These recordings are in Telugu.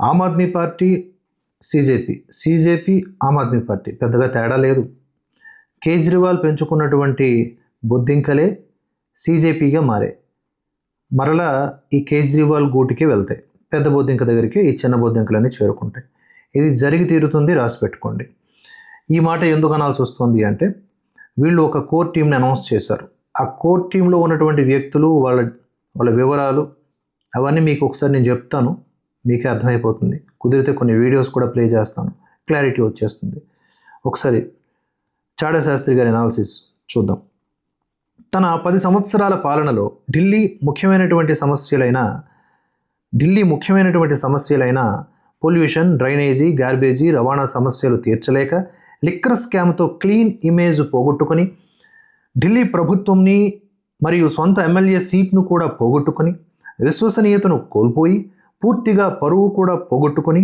ఆమ్ ఆద్మీ పార్టీ, సీజేపీ, ఆమ్ ఆద్మీ పార్టీ పెద్దగా తేడా లేదు. కేజ్రీవాల్ పెంచుకున్నటువంటి బొద్దింకలే సీజేపీగా మారాయి. మరలా ఈ కేజ్రీవాల్ గూటికి వెళ్తాయి. పెద్ద బొద్దింక దగ్గరికి ఈ చిన్న బొద్దింకలన్నీ చేరుకుంటాయి. ఇది జరిగి తీరుతుంది, రాసి పెట్టుకోండి. ఈ మాట ఎందుకు అనాల్సి వస్తుంది అంటే, వీళ్ళు ఒక కోర్ టీంని అనౌన్స్ చేశారు. ఆ కోర్ టీంలో ఉన్నటువంటి వ్యక్తులు, వాళ్ళ వివరాలు అవన్నీ మీకు ఒకసారి నేను చెప్తాను, మీకే అర్థమైపోతుంది. కుదిరితే కొన్ని వీడియోస్ కూడా ప్లే చేస్తాను, క్లారిటీ వచ్చేస్తుంది. ఒకసారి చాడా శాస్త్రి గారి అనాలిసిస్ చూద్దాం. తన 10 సంవత్సరాల పాలనలో ఢిల్లీ ముఖ్యమైనటువంటి సమస్యలైన పొల్యూషన్, డ్రైనేజీ, గార్బేజీ, రవాణా సమస్యలు తీర్చలేక, లిక్కర్ స్కామ్తో క్లీన్ ఇమేజ్ పోగొట్టుకొని, ఢిల్లీ ప్రభుత్వంని మరియు సొంత ఎమ్మెల్యే సీట్ను కూడా పోగొట్టుకొని, విశ్వసనీయతను కోల్పోయి, పూర్తిగా పరువు కూడా పోగొట్టుకొని,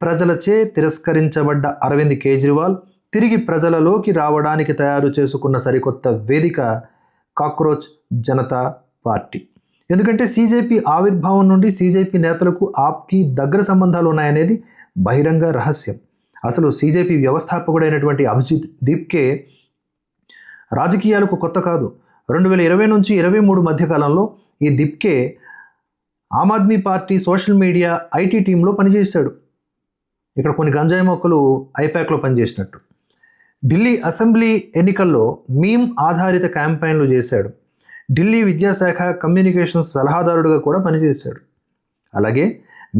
ప్రజలచే తిరస్కరించబడ్డ అరవింద్ కేజ్రీవాల్ తిరిగి ప్రజలలోకి రావడానికి తయారు చేసుకున్న సరికొత్త వేదిక కాక్రోచ్ జనతా పార్టీ. ఎందుకంటే సీజేపీ ఆవిర్భావం నుండి సీజేపీ నేతలకు ఆప్కి దగ్గర సంబంధాలు ఉన్నాయనేది బహిరంగ రహస్యం. అసలు సీజేపీ వ్యవస్థాపకుడైనటువంటి అభిజిత్ దీప్కే రాజకీయాలకు కొత్త కాదు. 2020 నుంచి 2023 మధ్యకాలంలో ఈ దీప్కే Aam Aadmi Party social media IT టీంలో పనిచేశాడు. ఇక్కడ కొన్ని గంజాయి మొక్కలు ఐపాక్లో పనిచేసినట్టు. ఢిల్లీ అసెంబ్లీ ఎన్నికల్లో మీమ్ ఆధారిత క్యాంపెయిన్లు చేశాడు. ఢిల్లీ విద్యాశాఖ కమ్యూనికేషన్స్ సలహాదారుడిగా కూడా పనిచేశాడు. అలాగే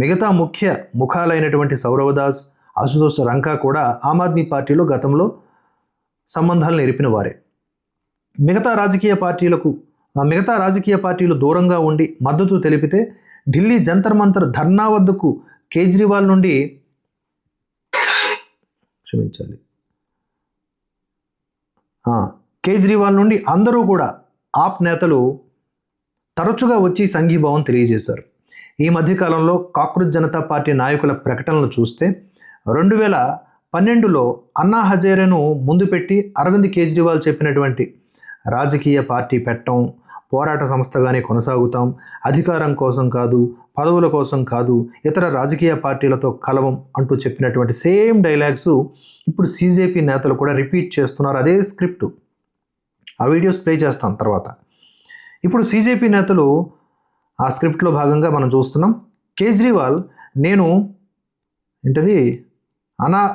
మిగతా ముఖ్య ముఖాలైనటువంటి సౌరవ్ దాస్, అశుతోష్ రంకా కూడా ఆమ్ ఆద్మీ పార్టీలో గతంలో సంబంధాలు నెరిపిన వారే. మిగతా రాజకీయ పార్టీలు దూరంగా ఉండి మద్దతు తెలిపితే, ఢిల్లీ జంతర్ మంతర్ ధర్నా వద్దకు కేజ్రీవాల్ నుండి అందరూ కూడా ఆప్ నేతలు తరచుగా వచ్చి సంఘీభావం తెలియజేశారు. ఈ మధ్యకాలంలో కాక్రోచ్ జనతా పార్టీ నాయకుల ప్రకటనలు చూస్తే 2012లో అన్నా హజారేను ముందు పెట్టి అరవింద్ కేజ్రీవాల్ చెప్పినటువంటి రాజకీయ పార్టీ పెట్టం, పోరాట సంస్థగానే కొనసాగుతాం, అధికారం కోసం కాదు, పదవుల కోసం కాదు, ఇతర రాజకీయ పార్టీలతో కలవం అంటూ చెప్పినటువంటి సేమ్ డైలాగ్స్ ఇప్పుడు సీజేపీ నేతలు కూడా రిపీట్ చేస్తున్నారు. అదే స్క్రిప్టు. ఆ వీడియోస్ ప్లే చేస్తాం తర్వాత. ఇప్పుడు సీజేపీ నేతలు ఆ స్క్రిప్ట్లో భాగంగా మనం చూస్తున్నాం. కేజ్రీవాల్ నేను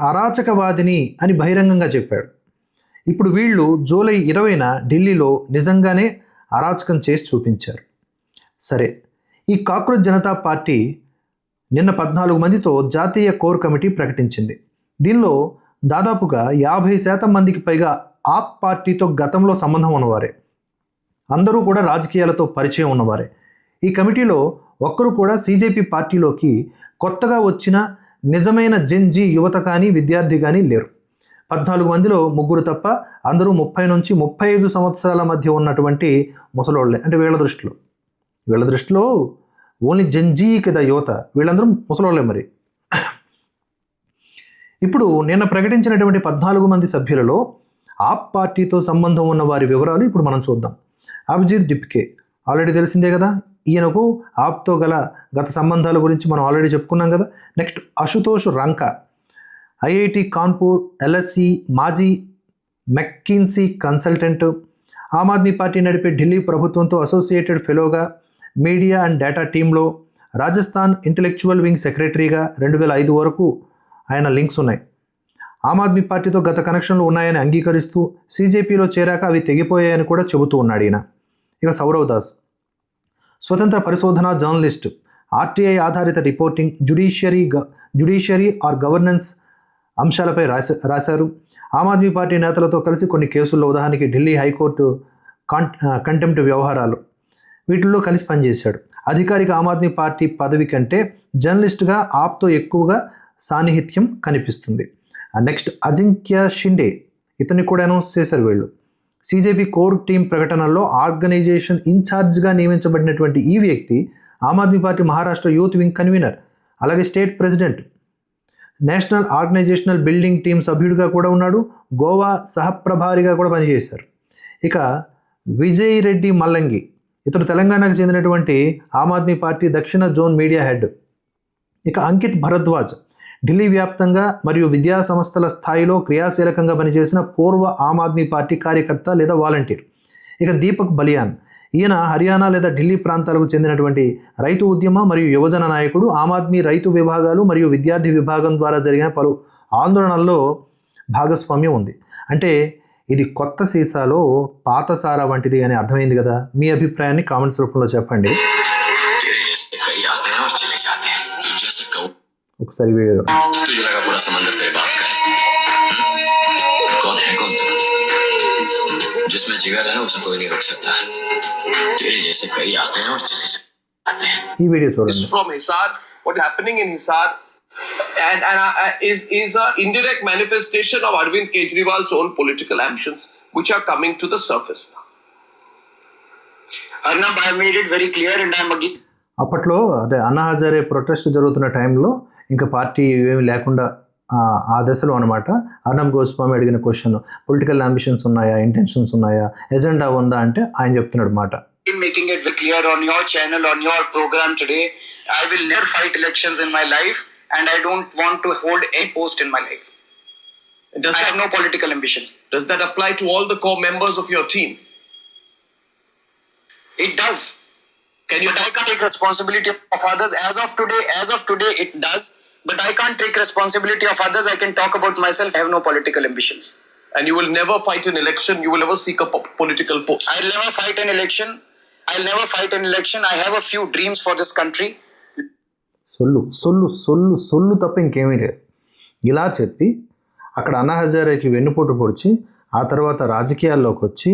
అరాచకవాదిని అని బహిరంగంగా చెప్పాడు. ఇప్పుడు వీళ్ళు జూలై 20న ఢిల్లీలో నిజంగానే అరాచకం చేసి చూపించారు. సరే, ఈ కాక్రోచ్ జనతా పార్టీ నిన్న 14 మందితో జాతీయ కోర్ కమిటీ ప్రకటించింది. దీనిలో దాదాపుగా 50% మందికి పైగా ఆప్ పార్టీతో గతంలో సంబంధం ఉన్నవారే. అందరూ కూడా రాజకీయాలతో పరిచయం ఉన్నవారే. ఈ కమిటీలో ఒక్కరు కూడా సీజేపీ పార్టీలోకి కొత్తగా వచ్చిన నిజమైన జెన్జీ యువత కానీ విద్యార్థి కానీ లేరు. 14 మందిలో 3 తప్ప అందరూ 30 నుంచి 35 సంవత్సరాల మధ్య ఉన్నటువంటి ముసలోళ్ళే. అంటే వీళ్ళ దృష్టిలో ఓన్లీ జెన్జీ కదా యువత, వీళ్ళందరూ ముసలోళ్ళే. మరి ఇప్పుడు నిన్న ప్రకటించినటువంటి 14 మంది సభ్యులలో ఆప్ పార్టీతో సంబంధం ఉన్న వారి వివరాలు ఇప్పుడు మనం చూద్దాం. అభిజిత్ దీప్కే ఆల్రెడీ తెలిసిందే కదా, ఈయనకు ఆప్తో గల గత సంబంధాల గురించి మనం ఆల్రెడీ చెప్పుకున్నాం కదా. Next Ashutosh Ranka, IIT Kanpur, LSC మాజీ McKinsey consultant, Aam Aadmi Party నడిపే ఢిల్లీ ప్రభుత్వంతో అసోసియేటెడ్ ఫెలోగా, మీడియా అండ్ డేటా టీంలో, రాజస్థాన్ ఇంటెలెక్చువల్ వింగ్ సెక్రటరీగా 2005 వరకు ఆయన లింక్స్ ఉన్నాయి. ఆమ్ ఆద్మీ పార్టీతో గత కనెక్షన్లు ఉన్నాయని అంగీకరిస్తూ సీజేపీలో చేరాక అవి తెగిపోయాయని కూడా చెబుతూ ఉన్నాడు ఈయన. ఇక సౌరవ్ దాస్ స్వతంత్ర పరిశోధన జర్నలిస్ట్, ఆర్టీఐ ఆధారిత రిపోర్టింగ్, జ్యుడిషియరీ ఆర్ గవర్నెన్స్ అంశాలపై రాశారు. ఆమ్ ఆద్మీ పార్టీ నేతలతో కలిసి కొన్ని కేసుల్లో, ఉదాహరణకి ఢిల్లీ హైకోర్టు కంటెంప్ట్ వ్యవహారాలు, వీటిల్లో కలిసి పనిచేశాడు. అధికారిక ఆమ్ ఆద్మీ పార్టీ పదవి కంటే జర్నలిస్ట్గా ఆప్తో ఎక్కువగా సాన్నిహిత్యం కనిపిస్తుంది. నెక్స్ట్ అజింక్య షిండే, ఇతన్ని కూడా అనౌన్స్ చేశారు వీళ్ళు. సీజేపీ కోర్ టీం ప్రకటనలో ఆర్గనైజేషన్ ఇన్ఛార్జ్గా నియమించబడినటువంటి ఈ వ్యక్తి Aam Aadmi Party Maharashtra youth wing convener, అలాగే state president, national organisational building team సభ్యుడిగా కూడా ఉన్నాడు. గోవా సహప్రభారిగా కూడా పనిచేశారు. ఇక విజయ్ రెడ్డి మల్లంగి, ఇతడు తెలంగాణకు చెందినటువంటి ఆమ్ ఆద్మీ పార్టీ దక్షిణ జోన్ మీడియా హెడ్. ఇక అంకిత్ భరద్వాజ్ ఢిల్లీ వ్యాప్తంగా మరియు విద్యా సంస్థల స్థాయిలో క్రియాశీలకంగా పనిచేసిన పూర్వ ఆమ్ ఆద్మీ పార్టీ కార్యకర్త లేదా వాలంటీర్. ఇక దీపక్ బలియాన్, ఈయన హర్యానా లేదా ఢిల్లీ ప్రాంతాలకు చెందినటువంటి రైతు ఉద్యమ మరియు యువజన నాయకుడు. ఆమ్ ఆద్మీ రైతు విభాగాలు మరియు విద్యార్థి విభాగం ద్వారా జరిగిన పలు ఆందోళనల్లో భాగస్వామ్యం ఉంది. అంటే ఇది కొత్త సీసాలో పాత సారా వంటిది అని అర్థమైంది కదా. మీ అభిప్రాయాన్ని కామెంట్స్ రూపంలో చెప్పండి. ఒకసారి వీడియో जिसमें जिगर है उसे कोई नहीं रोक सकता. तेरे जैसे कई आते हैं और चले जाते हैं. ఈ వీడియో చూడండి. From Hisar, what happening in Hisar and is a indirect manifestation of Arvind Kejriwal's own political ambitions, which are coming to the surface now. Arnab, I made it very clear and I am again. అప్పట్లో అంటే అన్నా హజారే ప్రొటెస్ట్ జరుగుతున్న టైంలో ఇంకా పార్టీ ఏమీ లేకుండా ఆ దశలో అనమాట అర్నబ్ గోస్వామి అడిగిన క్వశ్చన్, పొలిటికల్ అంబిషన్స్ ఉన్నాయా, ఇంటెన్షన్స్ ఉన్నాయా, ఎజెండా ఉందా అంటే ఆయన చెప్తున్నాడు మాట. Making it very clear on your channel, on your program today, I will never fight elections in my life and I don't want to hold a post in my life. I have no political ambitions. Does that apply to all the core members of your team? It does. But I can't take responsibility of others. As of today, it does. But I can't take responsibility of others. I can talk about myself. I have no political ambitions. And you will never fight an election. You will never seek a political post. I'll never fight an election. I have a few dreams for this country. సొల్లు తప్ప ఇంకేమీ లేదు. ఇలా చెప్పి అక్కడ అన్నా హజారేకి వెన్నుపోటు పొడిచి ఆ తర్వాత రాజకీయాల్లోకి వచ్చి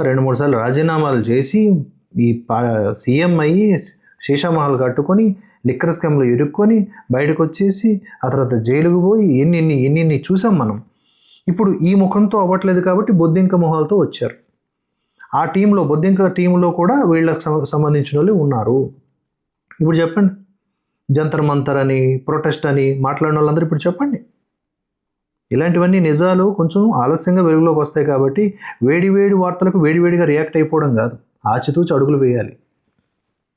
2-3 సార్లు రాజీనామాలు చేసి ఈ సీఎం అయ్యి శీషామహల్ కట్టుకొని లిక్కర్ స్కామ్లో ఇరుక్కొని బయటకు వచ్చేసి ఆ తర్వాత జైలుకు పోయి ఎన్ని చూసాం మనం. ఇప్పుడు ఈ ముఖంతో అవ్వట్లేదు కాబట్టి బొద్దింక మొహాలతో వచ్చారు. ఆ టీంలో బొద్దింక టీంలో కూడా వీళ్ళకి సంబంధించిన వాళ్ళు ఉన్నారు. ఇప్పుడు చెప్పండి, జంతర్ మంతర్ అని ప్రొటెస్ట్ అని మాట్లాడిన వాళ్ళందరూ ఇప్పుడు చెప్పండి. ఇలాంటివన్నీ నిజాలు కొంచెం ఆలస్యంగా వెలుగులోకి వస్తాయి కాబట్టి వేడి వార్తలకు వేడివేడిగా రియాక్ట్ అయిపోవడం కాదు, ఆచితూచి అడుగులు వేయాలి.